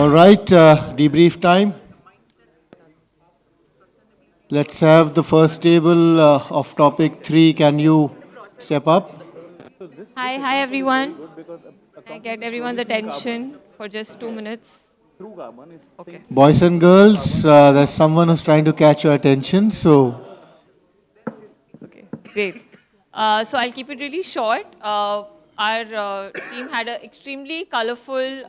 All right, debrief time. Let's have the first table of topic 3. Can you step up? Hi everyone. I get everyone's attention for just 2 minutes. Okay. Boys and girls, there's someone who's trying to catch your attention. So, Okay. Great. So I'll keep it really short. Our team had an extremely colorful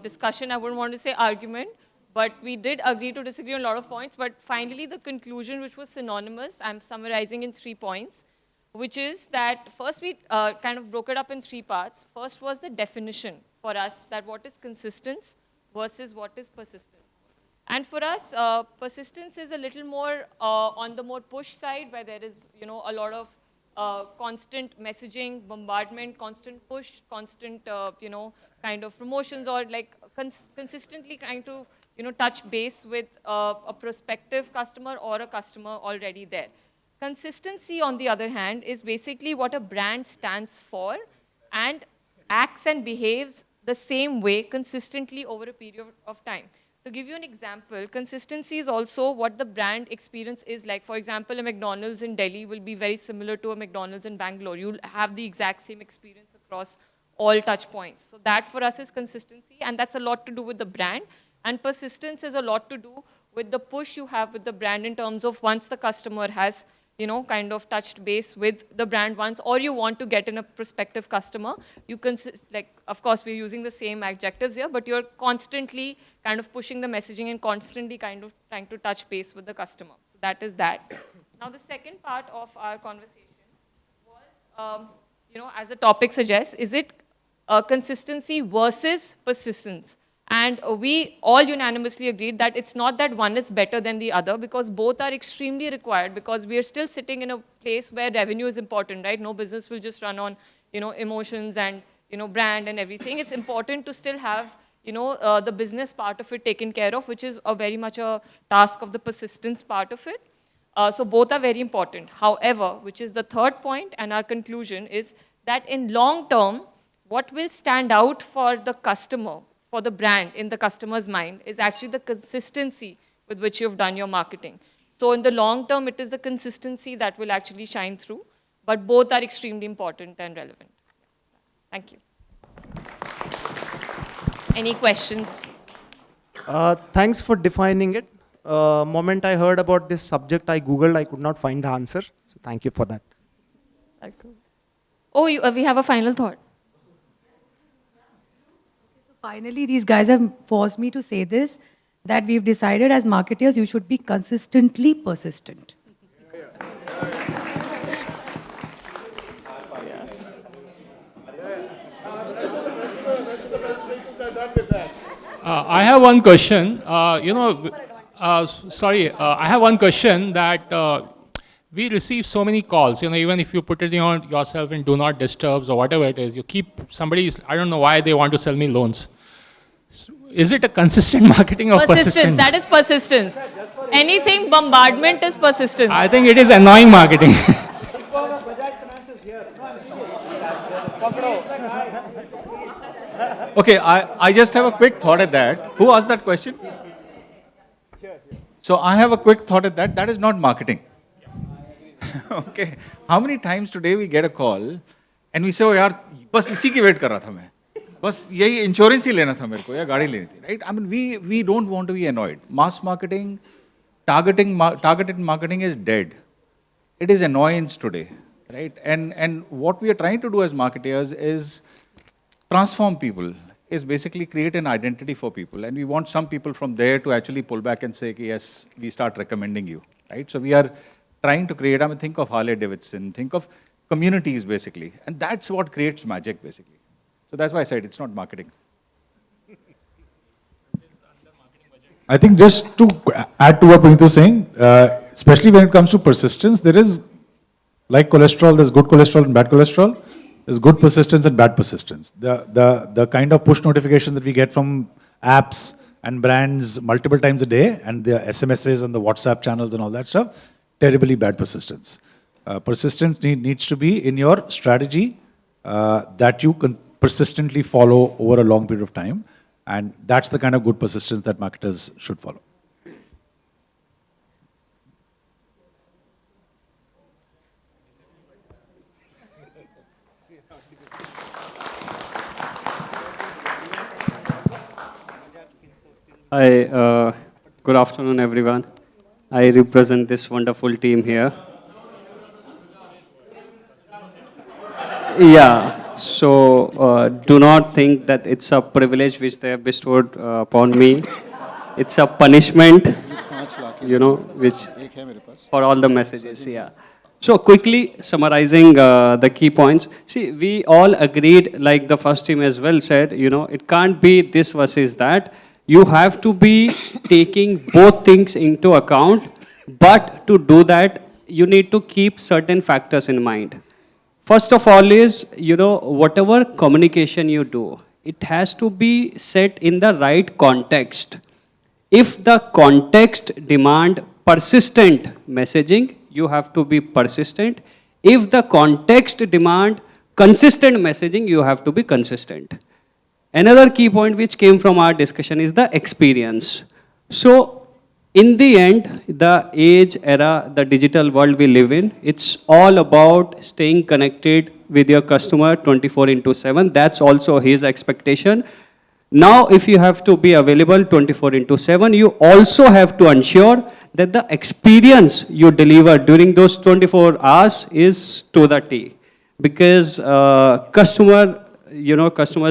discussion. I wouldn't want to say argument, but we did agree to disagree on a lot of points. But finally, the conclusion, which was synonymous, I'm summarizing in 3 points, which is that first we kind of broke it up in 3 parts. First was the definition for us that what is consistence versus what is persistence. And for us, persistence is a little more on the more push side, where there is, a lot of constant messaging, bombardment, constant push, constant, kind of promotions, or like consistently trying to, touch base with a prospective customer or a customer already there. Consistency, on the other hand, is basically what a brand stands for and acts and behaves the same way consistently over a period of time. To give you an example, consistency is also what the brand experience is like. For example, a McDonald's in Delhi will be very similar to a McDonald's in Bangalore. You'll have the exact same experience across all touch points. So that for us is consistency, and that's a lot to do with the brand. And persistence is a lot to do with the push you have with the brand in terms of once the customer has kind of touched base with the brand once, or you want to get in a prospective customer, you can, like, of course, we're using the same adjectives here, but you're constantly kind of pushing the messaging and constantly kind of trying to touch base with the customer. So that is that. Now, the second part of our conversation was, as the topic suggests, is it consistency versus persistence? And we all unanimously agreed that it's not that one is better than the other, because both are extremely required, because we are still sitting in a place where revenue is important, right? No business will just run on, emotions and, brand and everything. It's important to still have, the business part of it taken care of, which is a very much a task of the persistence part of it. So both are very important. However, which is the third point, and our conclusion is that in long term, what will stand out for the customer, for the brand in the customer's mind, is actually the consistency with which you've done your marketing. So in the long term, it is the consistency that will actually shine through, but both are extremely important and relevant. Thank you. Any questions? Thanks for defining it. Moment I heard about this subject, I Googled, I could not find the answer. So thank you for that. Oh, we have a final thought. Finally, these guys have forced me to say this, that we've decided as marketers, you should be consistently persistent. I have one question. I have one question that we receive so many calls. Even if you put it yourself in do not disturbs or whatever it is, you keep I don't know why they want to sell me loans. Is it a consistent marketing or persistent? That is persistence. Anything bombardment is persistence. I think it is annoying marketing. Okay, I just have a quick thought at that. Who asked that question? So I have a quick thought at that. That is not marketing. Okay. How many times today we get a call and we say, oh yaar, bas isi ki wait kar raha tha main. Bas yahi insurance hi lena tha mere ko, ya gaadi leni thi, right? I mean, we don't want to be annoyed. Mass marketing, targeted marketing is dead. It is annoyance today, right? And what we are trying to do as marketers is transform people, is basically create an identity for people. And we want some people from there to actually pull back and say, yes, we start recommending you, right? So we are trying to create, think of Harley Davidson, think of communities basically. And that's what creates magic basically. So that's why I said it's not marketing. I think just to add to what Puneet was saying, especially when it comes to persistence, there is, like cholesterol, there's good cholesterol and bad cholesterol. There's good persistence and bad persistence. The kind of push notifications that we get from apps and brands multiple times a day, and the SMSs and the WhatsApp channels and all that stuff, terribly bad persistence. Persistence needs to be in your strategy that you persistently follow over a long period of time. And that's the kind of good persistence that marketers should follow. Hi, good afternoon, everyone. I represent this wonderful team here. Yeah, so do not think that it's a privilege which they have bestowed upon me. It's a punishment, which for all the messages, yeah. So quickly summarizing the key points. See, we all agreed, like the first team as well said, it can't be this versus that. You have to be taking both things into account, but to do that, you need to keep certain factors in mind. First of all is, whatever communication you do, it has to be set in the right context. If the context demand persistent messaging, you have to be persistent. If the context demand consistent messaging, you have to be consistent. Another key point which came from our discussion is the experience. So, in the end, the age, era, the digital world we live in, it's all about staying connected with your customer 24/7. That's also his expectation. Now, if you have to be available 24/7, you also have to ensure that the experience you deliver during those 24 hours is to the T. Because customers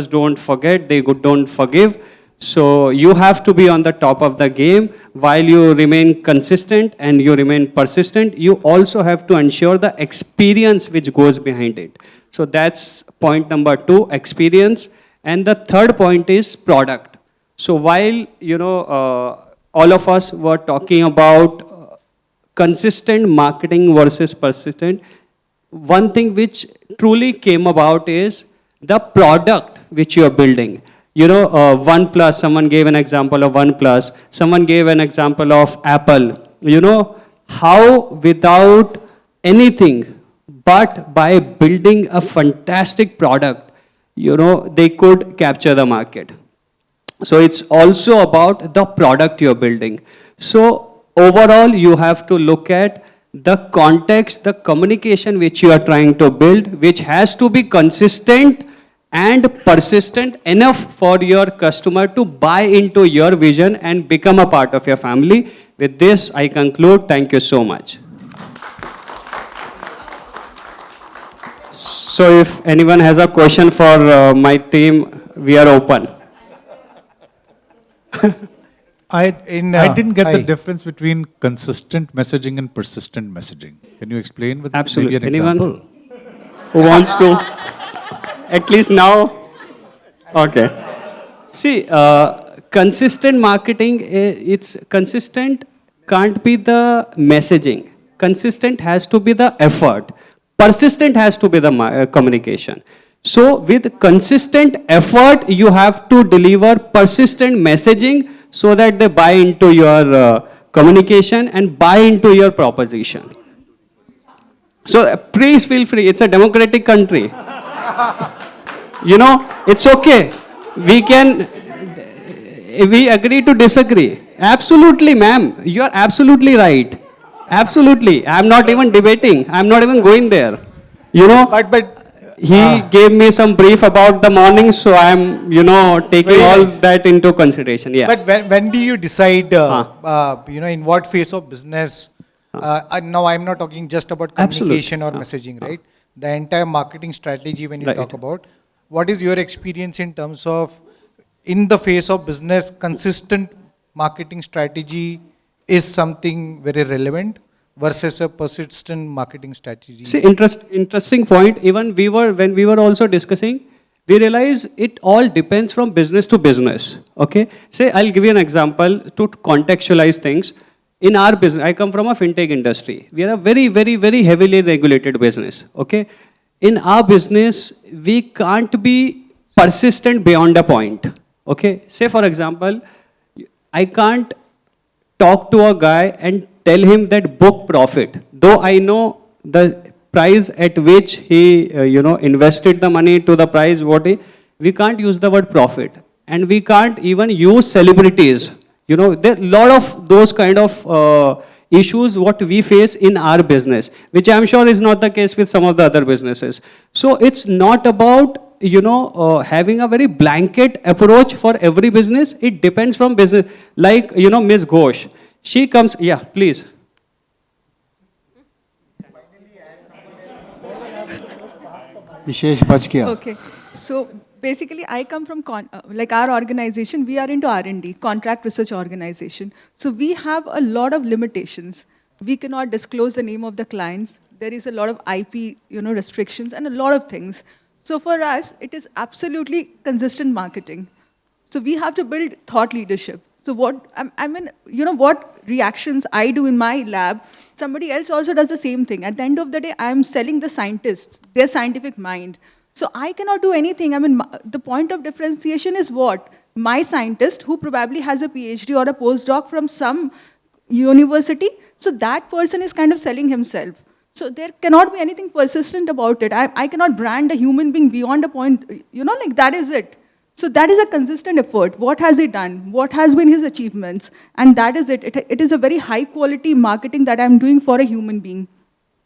don't forget, they don't forgive. So you have to be on the top of the game while you remain consistent and you remain persistent. You also have to ensure the experience which goes behind it. So that's point number 2, experience. And the third point is product. So while, all of us were talking about consistent marketing versus persistent, one thing which truly came about is the product which you are building. OnePlus, someone gave an example of OnePlus, someone gave an example of Apple. How without anything, but by building a fantastic product, they could capture the market. So it's also about the product you're building. So overall, you have to look at the context, the communication which you are trying to build, which has to be consistent and persistent enough for your customer to buy into your vision and become a part of your family. With this, I conclude. Thank you so much. So if anyone has a question for my team, we are open. I didn't get the difference between consistent messaging and persistent messaging. Can you explain with Absolutely. maybe an Anyone example? who wants to? At least now? Okay. See, consistent marketing, it's consistent can't be the messaging. Consistent has to be the effort. Persistent has to be the communication. So with consistent effort, you have to deliver persistent messaging so that they buy into your communication and buy into your proposition. So please feel free. It's a democratic country. It's okay. We agree to disagree. Absolutely, ma'am. You are absolutely right. Absolutely. I'm not even debating. I'm not even going there. But he gave me some brief about the morning, so I'm, taking all that into consideration. Yeah. But when do you decide, in what phase of business? Now, I'm not talking just about communication or messaging, right? The entire marketing strategy when you talk about. What is your experience in terms of, in the phase of business, consistent marketing strategy is something very relevant versus a persistent marketing strategy? See, interesting point. Even when we were also discussing, we realize it all depends from business to business. Okay? Say, I'll give you an example to contextualize things. In our business, I come from a fintech industry. We are a very, very, very heavily regulated business. Okay? In our business, we can't be persistent beyond a point. Okay? Say, for example, I can't talk to a guy and tell him that book profit. Though I know the price at which he, invested the money to the price, we can't use the word profit. and we can't even use celebrities. You know, there are a lot of those kind of issues what we face in our business, which I'm sure is not the case with some of the other businesses. So it's not about, you know, having a very blanket approach for every business. It depends from business. Like, you know, Ms. Ghosh, she comes, yeah, please. Vishesh बच गया. Okay. So basically, I come from like our organization. We are into R&D, contract research organization. So we have a lot of limitations. We cannot disclose the name of the clients. There is a lot of IP, restrictions and a lot of things. So for us, it is absolutely consistent marketing. So we have to build thought leadership. So what what reactions I do in my lab, somebody else also does the same thing. At the end of the day, I'm selling the scientists, their scientific mind. So I cannot do anything. I mean, the point of differentiation is what? My scientist, who probably has a PhD or a postdoc from some university, so that person is kind of selling himself. So there cannot be anything persistent about it. I cannot brand a human being beyond a point, like that is it. So that is a consistent effort. What has he done? What has been his achievements? And that is it. It is a very high quality marketing that I'm doing for a human being.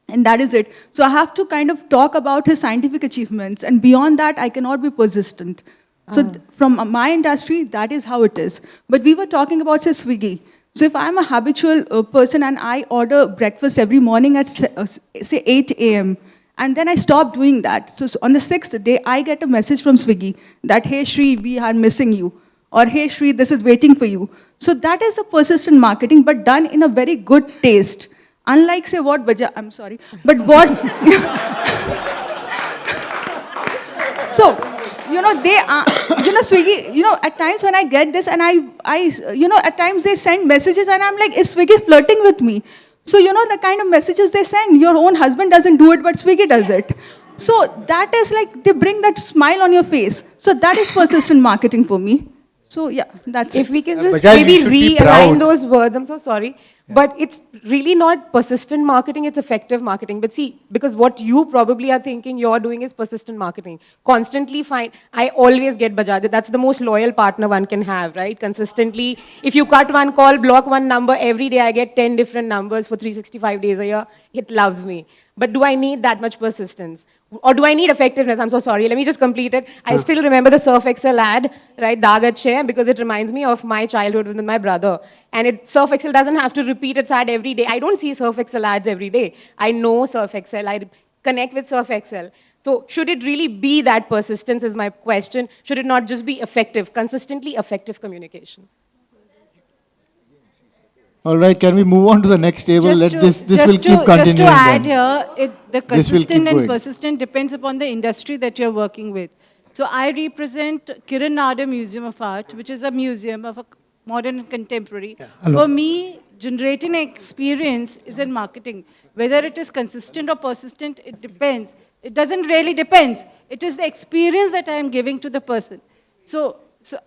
And that is it. So I have to kind of talk about his scientific achievements. And beyond that, I cannot be persistent. So from my industry, that is how it is. But we were talking about, say, Swiggy. So if I'm a habitual person and I order breakfast every morning at, say, 8 a.m., and then I stopped doing that. So on the 6th day, I get a message from Swiggy that, hey, Shri, we are missing you. Or, hey, Shri, this is waiting for you. So that is a persistent marketing, but done in a very good taste. Unlike, say, what Bajaj, I'm sorry, but what... So, they are, Swiggy, at times when I get this and at times they send messages and I'm like, is Swiggy flirting with me? So, the kind of messages they send, your own husband doesn't do it, but Swiggy does it. So that is like, they bring that smile on your face. So that is persistent marketing for me. So yeah, that's If it. we can just Bajaj, you maybe should be realign proud. those words, I'm so sorry. But it's really not persistent marketing, it's effective marketing. But see, because what you probably are thinking you're doing is persistent marketing. Constantly find, I always get Bajaj. That's the most loyal partner one can have, right? Consistently, if you cut one call, block one number, every day I get 10 different numbers for 365 days a year, it loves me. But do I need that much persistence? Or do I need effectiveness? I'm so sorry. Let me just complete it. I still remember the Surf Excel ad, right? Dagache, because it reminds me of my childhood with my brother. And Surf Excel doesn't have to repeat its ad every day. I don't see Surf Excel ads every day. I know Surf Excel. I connect with Surf Excel. So should it really be that persistence is my question? Should it not just be effective, consistently effective communication? All right, can we move on to the next table? Just Let to- this will just keep to- continuing. Just to add then. here, the This will keep consistent and going. persistent depends upon the industry that you're working with. So I represent Kiran Nada Museum of Art, which is a museum of a modern and contemporary. For me, generating an experience is in marketing. Whether it is consistent or persistent, it depends. It doesn't really depend. It is the experience that I am giving to the person. So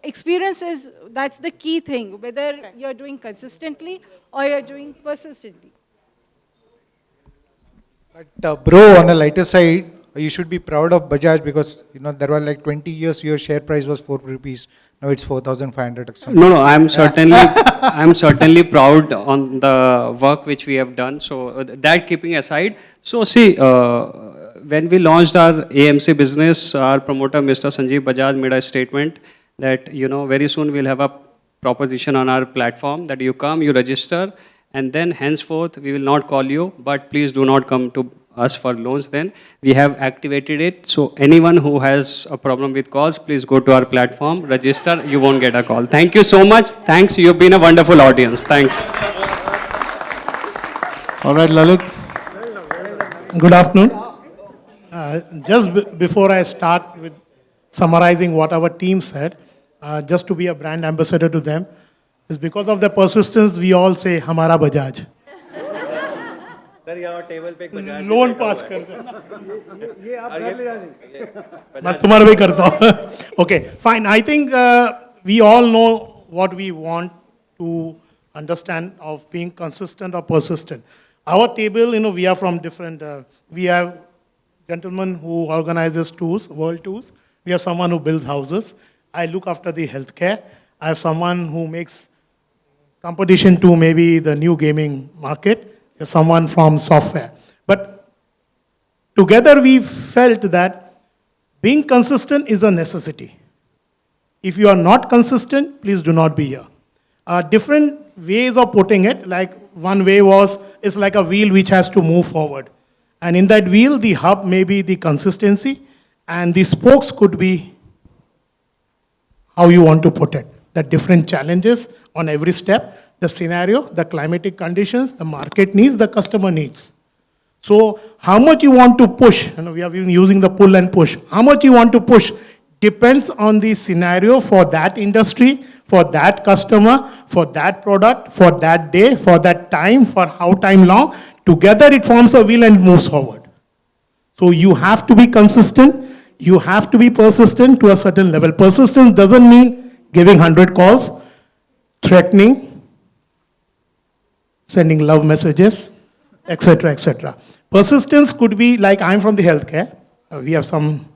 experience is, that's the key thing, whether you're doing consistently or you're doing persistently. But bro, on a lighter side, you should be proud of Bajaj because there were like 20 years your share price was 4 rupees. Now it's 4,500 or something. No, I'm certainly proud on the work which we have done. So that keeping aside, so see, when we launched our AMC business, our promoter, Mr. Sanjeev Bajaj, made a statement that, very soon we'll have a proposition on our platform that you come, you register, and then henceforth we will not call you, but please do not come to us for loans then. We have activated it. So anyone who has a problem with calls, please go to our platform, register, you won't get a call. Thank you so much. Thanks. You've been a wonderful audience. Thanks. All right, Lalit. Good afternoon. Before I start with summarizing what our team said, just to be a brand ambassador to them, is because of their persistence, we all say, Hamara Bajaj. Loan pass कर दो ये आप घर ले जाएंगे मैं तुम्हारा भी करता हूँ okay fine I think we all know what we want to understand of being consistent or persistent. Our table, we are from different we have gentlemen who organizes tours, world tours. We have someone who builds houses. I look after the healthcare. I have someone who makes competition to maybe the new gaming market. There's someone from software. But together we felt that being consistent is a necessity. If you are not consistent, please do not be here. Different ways of putting it, like one way was, it's like a wheel which has to move forward. And in that wheel, the hub may be the consistency, and the spokes could be how you want to put it. The different challenges on every step, the scenario, the climatic conditions, the market needs, the customer needs. So how much you want to push, we have been using the pull and push, how much you want to push depends on the scenario for that industry, for that customer, for that product, for that day, for that time, for how time long. Together it forms a wheel and moves forward. So you have to be consistent, you have to be persistent to a certain level. Persistence doesn't mean giving 100 calls, threatening, sending love messages, etc., etc. Persistence could be like, I'm from the healthcare. We have some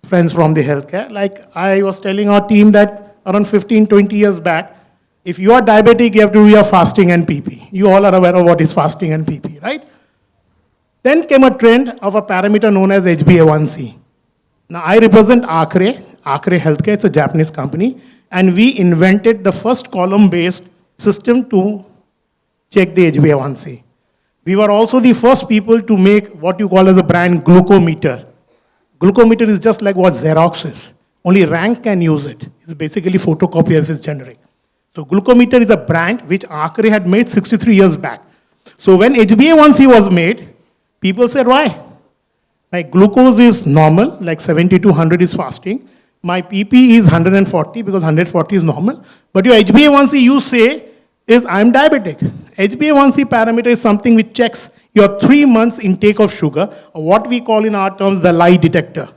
friends from the healthcare. Like I was telling our team that around 15, 20 years back, if you are diabetic, you have to do your fasting and PP. You all are aware of what is fasting and PP, right? Then came a trend of a parameter known as HbA1c. Now I represent Acre Healthcare, it's a Japanese company, and we invented the first column-based system to check the HbA1c. We were also the first people to make what you call as a brand glucometer. Glucometer is just like what Xerox is. Only Rank can use it. It's basically photocopy of its generic. So glucometer is a brand which Acre had made 63 years back. So when HbA1c was made, people said, why? My glucose is normal, like 70 to 100 is fasting. My PP is 140 because 140 is normal. But your HbA1c, you say, is I'm diabetic. HbA1c parameter is something which checks your 3 months intake of sugar, or what we call in our terms the lie detector.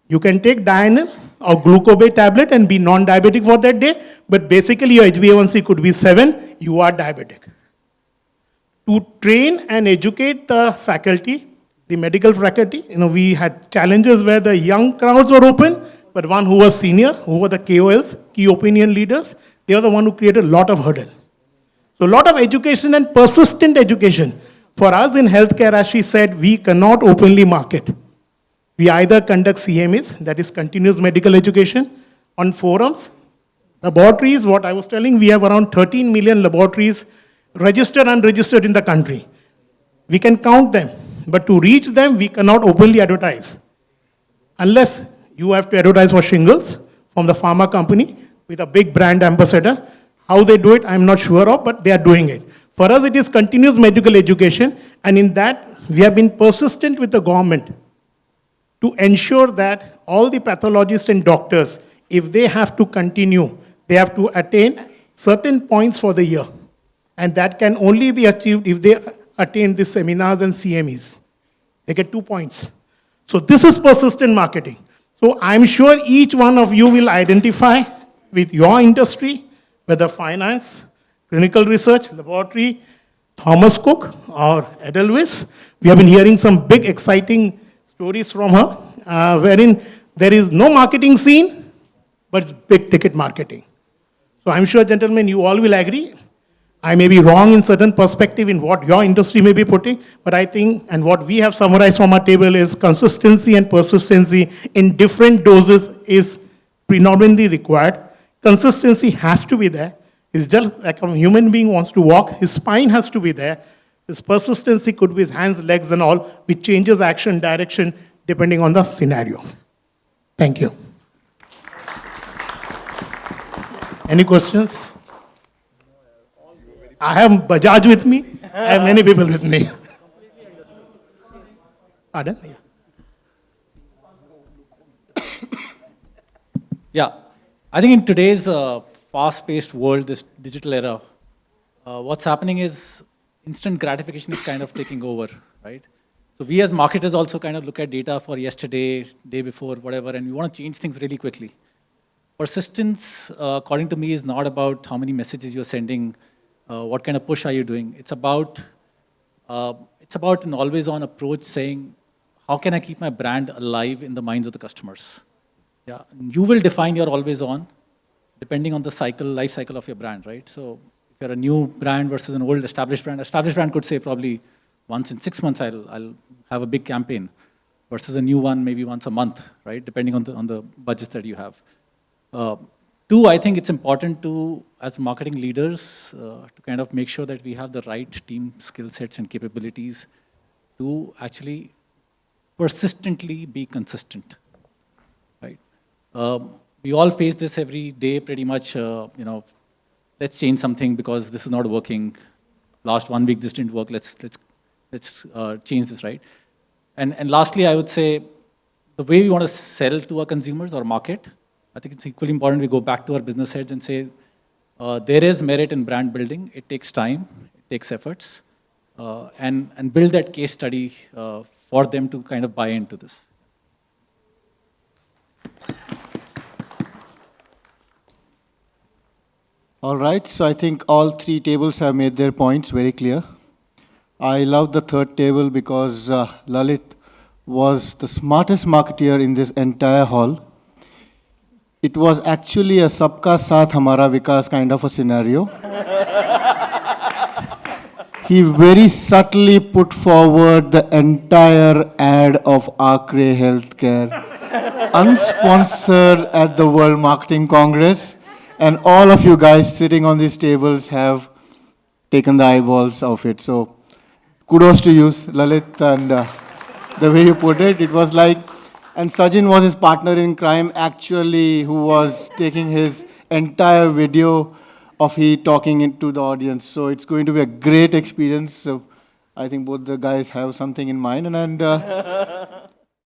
You can take Dianil or Glucobay tablet and be non-diabetic for that day, but basically your HbA1c could be 7, you are diabetic. To train and educate the faculty, the medical faculty, we had challenges where the young crowds were open, but one who was senior, who were the KOLs, key opinion leaders, they were the one who created a lot of hurdle. So a lot of education and persistent education. For us in healthcare, as she said, we cannot openly market. We either conduct CMEs, that is continuous medical education, on forums. Laboratories, what I was telling, we have around 13 million laboratories registered and unregistered in the country. We can count them, but to reach them, we cannot openly advertise. Unless you have to advertise for shingles from the pharma company with a big brand ambassador. How they do it, I'm not sure of, but they are doing it. For us, it is continuous medical education, and in that, we have been persistent with the government to ensure that all the pathologists and doctors, if they have to continue, they have to attain certain points for the year. And that can only be achieved if they attain the seminars and CMEs. They get 2 points. So this is persistent marketing. So I'm sure each one of you will identify with your industry, whether finance, clinical research, laboratory, Thomas Cook or Edelweiss. We have been hearing some big exciting stories from her, wherein there is no marketing scene, but it's big ticket marketing. So I'm sure, gentlemen, you all will agree. I may be wrong in certain perspective in what your industry may be putting, but I think, and what we have summarized from our table is consistency and persistency in different doses is predominantly required. Consistency has to be there. It's just like a human being wants to walk, his spine has to be there. His persistency could be his hands, legs, and all, which changes action, direction, depending on the scenario. Thank you. Any questions? I have Bajaj with me. I have many people with me. Pardon? Yeah. I think in today's fast-paced world, this digital era, what's happening is instant gratification is kind of taking over, right? So we as marketers also kind of look at data for yesterday, day before, whatever, and we want to change things really quickly. Persistence, according to me, is not about how many messages you're sending, what kind of push are you doing. It's about an always-on approach saying, how can I keep my brand alive in the minds of the customers? Yeah, you will define your always on depending on the cycle, life cycle of your brand, right? So if you're a new brand versus an old established brand could say probably once in 6 months I'll have a big campaign versus a new one maybe once a month, right? Depending on the budgets that you have. Two, I think it's important to, as marketing leaders, to kind of make sure that we have the right team skill sets and capabilities to actually persistently be consistent, right? We all face this every day pretty much, let's change something because this is not working. Last 1 week, this didn't work, let's change this, right? And lastly, I would say, the way we want to sell to our consumers or market, I think it's equally important we go back to our business heads and say, there is merit in brand building. It takes time, it takes efforts, and build that case study for them to kind of buy into this. All right, so I think all 3 tables have made their points very clear. I love the 3rd table because Lalit was the smartest marketeer in this entire hall. It was actually a Sabka Saath Hamara Vikas kind of a scenario. He very subtly put forward the entire ad of Acre Healthcare, unsponsored at the World Marketing Congress, and all of you guys sitting on these tables have taken the eyeballs of it. So kudos to you, Lalit, and the way you put it, it was like, and Sajin was his partner in crime actually, who was taking his entire video of he talking into the audience. So it's going to be a great experience. So I think both the guys have something in mind, and